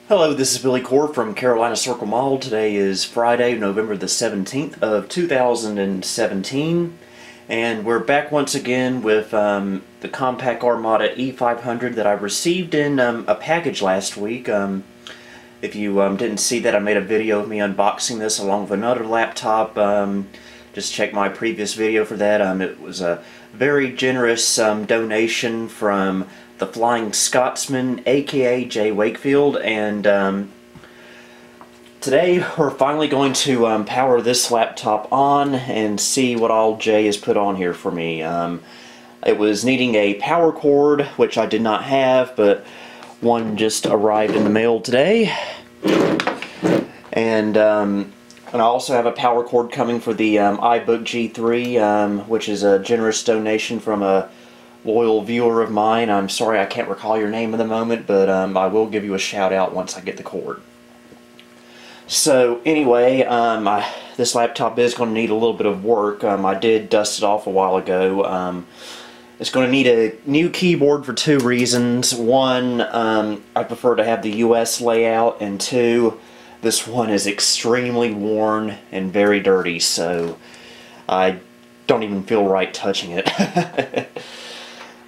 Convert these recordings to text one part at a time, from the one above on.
Hello, this is Billy Core from Carolina Circle Mall. Today is Friday, November the 17th of 2017, and we're back once again with the Compaq Armada E500 that I received in a package last week. If you didn't see that, I made a video of me unboxing this along with another laptop. Just check my previous video for that. It was a very generous donation from the Flying Scotsman, aka Jay Wakefield, and today we're finally going to power this laptop on and see what all Jay has put on here for me. It was needing a power cord, which I did not have, but one just arrived in the mail today. And I also have a power cord coming for the iBook G3, which is a generous donation from a loyal viewer of mine. I'm sorry I can't recall your name at the moment, but I will give you a shout out once I get the cord. So anyway, this laptop is going to need a little bit of work. I did dust it off a while ago. It's going to need a new keyboard for two reasons. One, I prefer to have the US layout, and two, this one is extremely worn and very dirty, so I don't even feel right touching it.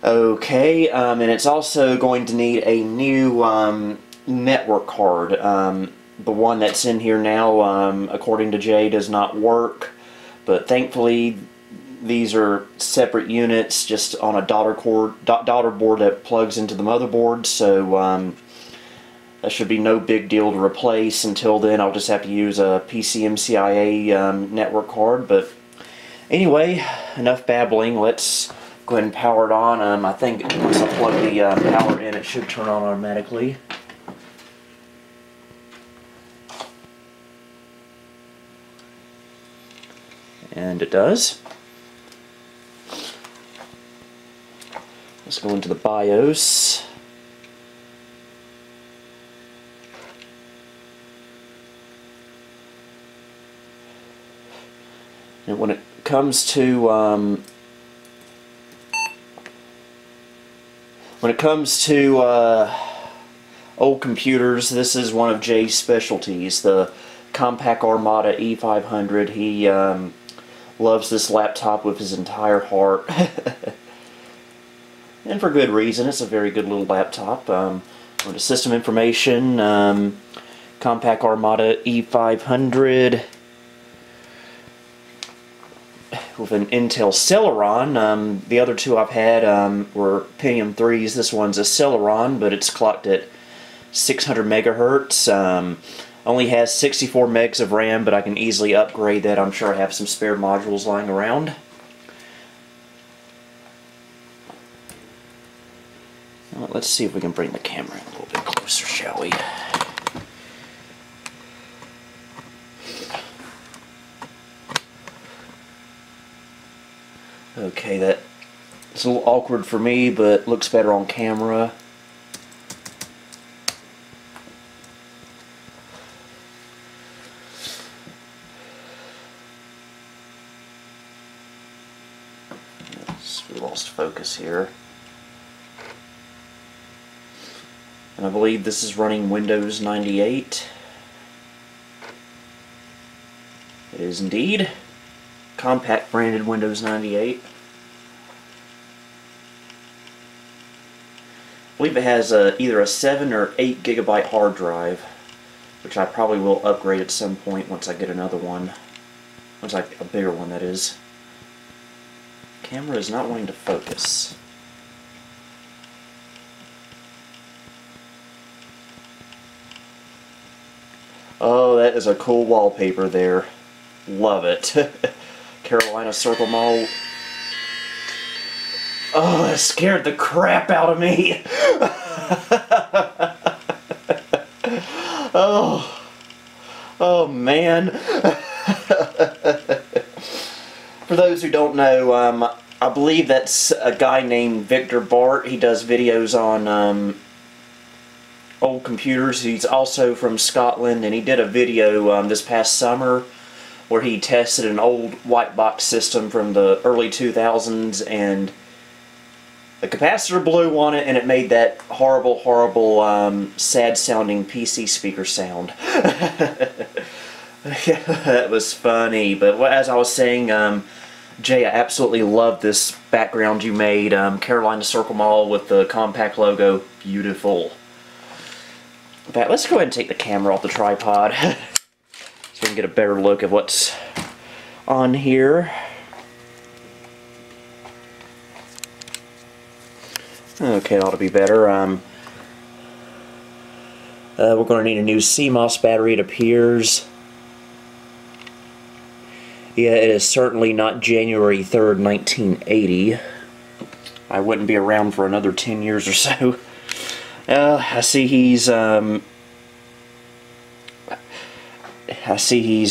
Okay, and it's also going to need a new network card. The one that's in here now, according to Jay, does not work, but thankfully these are separate units just on a daughter board that plugs into the motherboard, so that should be no big deal to replace. Until then, I'll just have to use a PCMCIA network card. But anyway, enough babbling. Let's go ahead and power it on. I think once I plug the power in, it should turn on automatically. And it does. Let's go into the BIOS. And when it comes to old computers, this is one of Jay's specialties, the Compaq Armada E500. He loves this laptop with his entire heart. And for good reason. It's a very good little laptop. Go to system information, Compaq Armada E500 with an Intel Celeron. The other two I've had were Pentium 3s. This one's a Celeron, but it's clocked at 600 megahertz. Only has 64 megs of RAM, but I can easily upgrade that. I'm sure I have some spare modules lying around. Now, let's see if we can bring the camera in a little bit closer, shall we? Okay, it's a little awkward for me, but looks better on camera. We lost focus here. And I believe this is running Windows 98. It is indeed. Compaq branded Windows 98. I believe it has either a 7 or 8 gigabyte hard drive, which I probably will upgrade at some point once I get another one. Once a bigger one, that is. Camera is not wanting to focus. Oh, that is a cool wallpaper there. Love it. Carolina Circle Mall. Oh, that scared the crap out of me. Oh man. For those who don't know, I believe that's a guy named Victor Bart. He does videos on old computers. He's also from Scotland, and he did a video this past summer where he tested an old white box system from the early 2000s, and the capacitor blew on it, and it made that horrible, horrible, sad-sounding PC speaker sound. That was funny. But as I was saying, Jay, I absolutely love this background you made. Carolina Circle Mall with the Compaq logo. Beautiful. In fact, let's go ahead and take the camera off the tripod so we can get a better look at what's on here. Okay, that ought to be better. We're going to need a new CMOS battery, it appears. Yeah, it is certainly not January 3rd, 1980. I wouldn't be around for another 10 years or so. I see he's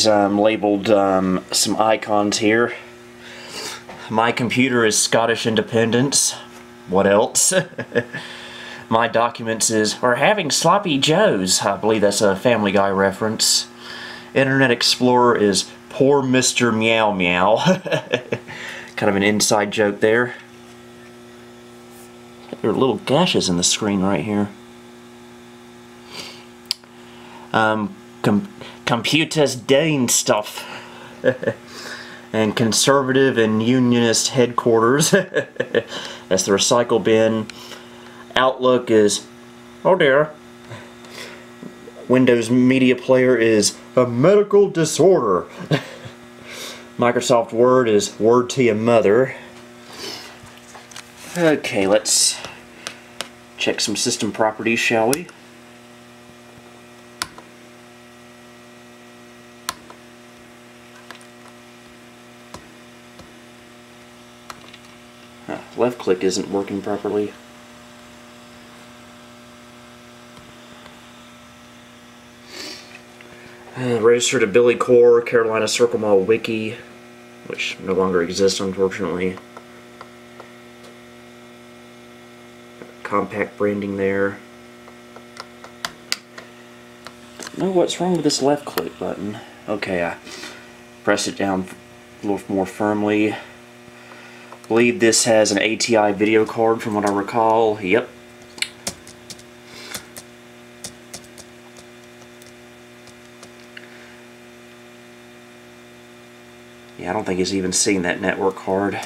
labeled some icons here. My computer is Scottish Independence. What else? My documents is, we're having sloppy joes. I believe that's a Family Guy reference. Internet Explorer is poor Mr. Meow Meow. Kind of an inside joke there. There are little gashes in the screen right here. Computers doing stuff. And conservative and unionist headquarters. That's the recycle bin. Outlook is, oh dear. Windows Media Player is a medical disorder. Microsoft Word is word to your mother. Okay, let's check some system properties, shall we? Left click isn't working properly. Registered to Billy Core, Carolina Circle Mall Wiki, which no longer exists, unfortunately. Compaq branding there. No, what's wrong with this left click button? Okay, I press it down a little more firmly. I believe this has an ATI video card from what I recall. Yep. Yeah, I don't think he's even seen that network card.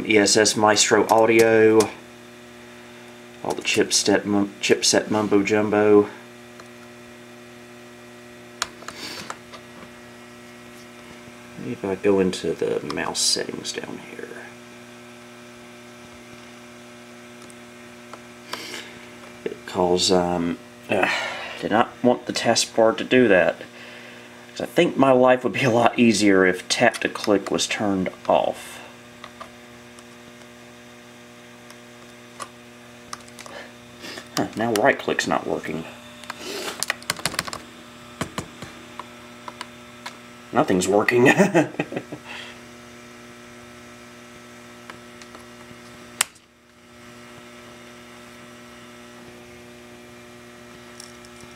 ESS Maestro Audio. All the chipset mumbo jumbo. Maybe if I go into the mouse settings down here. It calls, did not want the taskbar to do that. Because I think my life would be a lot easier if tap to click was turned off. Huh, now right click's not working. Nothing's working. Huh.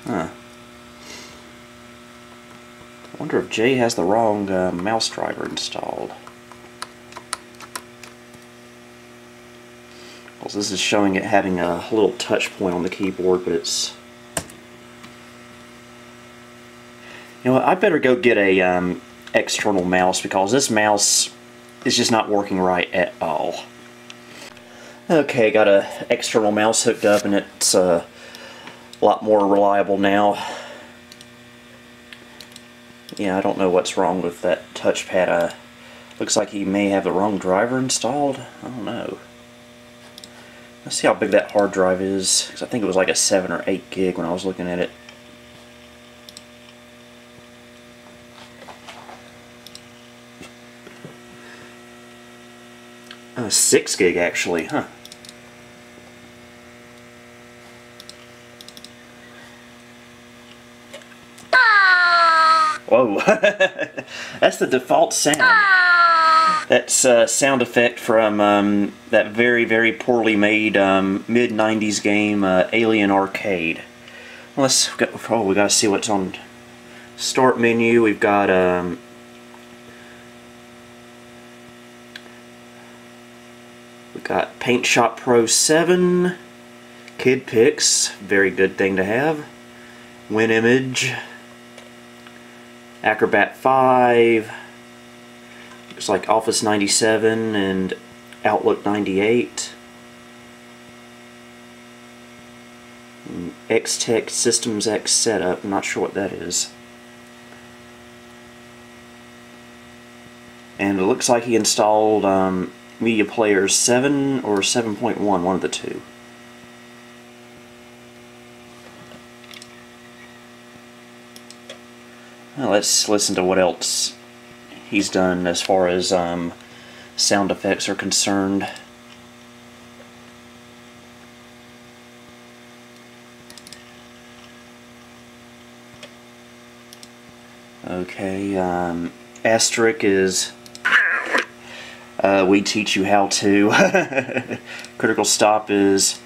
I wonder if Jay has the wrong mouse driver installed. Well, this is showing it having a little touch point on the keyboard, but it's... You know what, I better go get a external mouse because this mouse is just not working right at all. Okay, got an external mouse hooked up and it's a lot more reliable now. Yeah, I don't know what's wrong with that touchpad. Looks like he may have the wrong driver installed. I don't know. Let's see how big that hard drive is, because I think it was like a 7 or 8 gig when I was looking at it. 6 gig actually, huh? Whoa, that's the default sound. That's a sound effect from that very, very poorly made mid-90s game Alien Arcade. Let's go, oh, we gotta see what's on start menu. We've got Got Paint Shop Pro 7, Kid Picks, very good thing to have, WinImage, Acrobat 5, looks like Office 97 and Outlook 98, X-Tech Systems X Setup, I'm not sure what that is. And it looks like he installed Media Player 7 or 7.1, one of the two. Well, let's listen to what else he's done as far as sound effects are concerned. Okay, Asterisk is We Teach You How To. Critical Stop is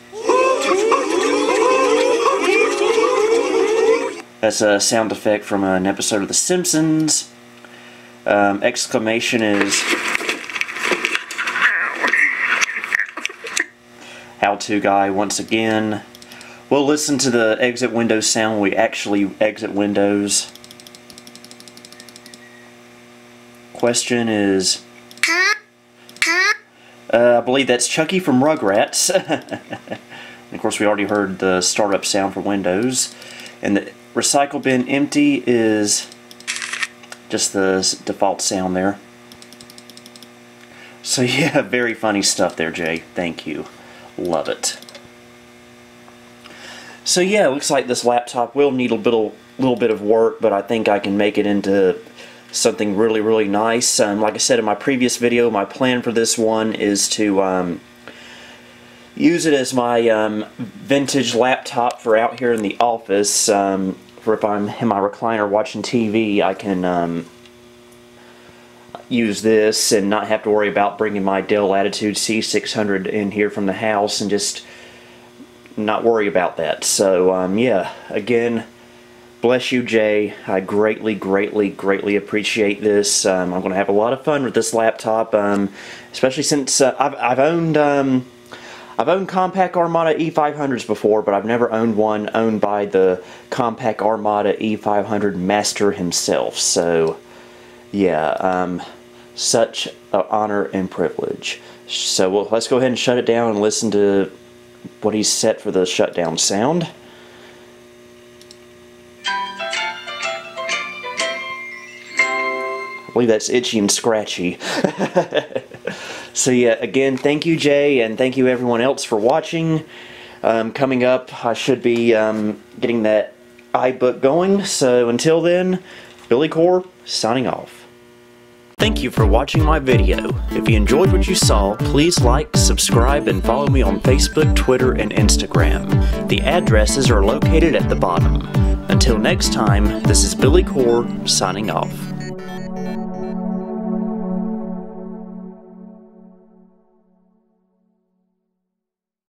that's a sound effect from an episode of The Simpsons. Exclamation is How To Guy once again. We'll listen to the exit Windows sound when we actually exit Windows. Question is, I believe that's Chucky from Rugrats. And of course we already heard the startup sound for Windows. And the recycle bin empty is just the default sound there. So yeah, very funny stuff there, Jay. Thank you. Love it. So yeah, it looks like this laptop will need a little bit of work, but I think I can make it into something really, really nice. Like I said in my previous video, my plan for this one is to use it as my vintage laptop for out here in the office. For if I'm in my recliner watching TV, I can use this and not have to worry about bringing my Dell Latitude C600 in here from the house and just not worry about that. So yeah, again, bless you, Jay. I greatly, greatly, greatly appreciate this. I'm going to have a lot of fun with this laptop, especially since I've owned Compaq Armada E500s before, but I've never owned one owned by the Compaq Armada E500 master himself. So yeah, such an honor and privilege. So let's go ahead and shut it down and listen to what he's set for the shutdown sound. I believe that's Itchy and Scratchy. So yeah, again, thank you, Jay, and thank you everyone else for watching. Coming up, I should be getting that iBook going. So until then, Billy Core, signing off. Thank you for watching my video. If you enjoyed what you saw, please like, subscribe, and follow me on Facebook, Twitter, and Instagram. The addresses are located at the bottom. Until next time, this is Billy Core, signing off.